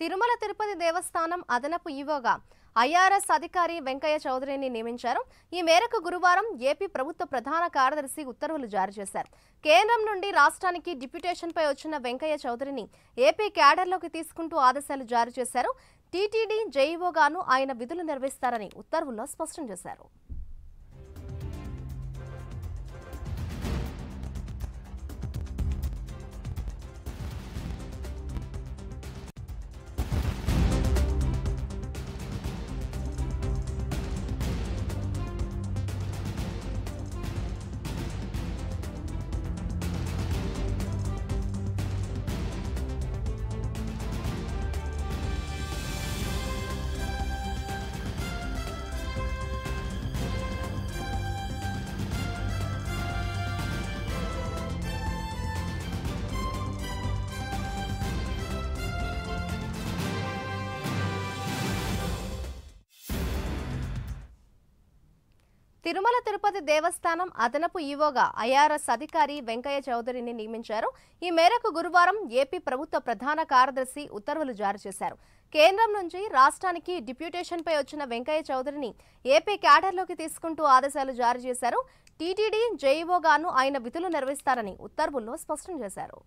తిరుమల తిరుపతి దేవస్థానం అదనపు ఈవోగా ఐఆర్ఎస్ అధికారి వెంకయ్య చౌదరిని నియమించారు. ఈ మేరకు గురువారం ఏపీ ప్రభుత్వ ప్రధాన కార్యదర్శి ఉత్తర్వులు జారీ చేశారు. కేంద్రం నుండి రాష్ట్రానికి డిప్యూటేషన్పై వచ్చిన వెంకయ్య చౌదరిని ఏపీ క్యాడర్లోకి తీసుకుంటూ ఆదేశాలు జారీ చేశారు. టీటీడీ జేఈఓగాను ఆయన విధులు నిర్వహిస్తారని ఉత్తర్వుల్లో స్పష్టం చేశారు. తిరుమల తిరుపతి దేవస్థానం అదనపు ఈవోగా ఐఆర్ఎస్ అధికారి వెంకయ్య చౌదరిని నియమించారు. ఈ మేరకు గురువారం ఏపీ ప్రభుత్వ ప్రధాన కార్యదర్శి ఉత్తర్వులు జారీ చేశారు. కేంద్రం నుంచి రాష్ట్రానికి డిప్యూటేషన్పై వచ్చిన వెంకయ్య చౌదరిని ఏపీ క్యాడర్లోకి తీసుకుంటూ ఆదేశాలు జారీ చేశారు. టీటీడీ జేఈఓగాను ఆయన విధులు నిర్వహిస్తారని ఉత్తర్వుల్లో స్పష్టం చేశారు.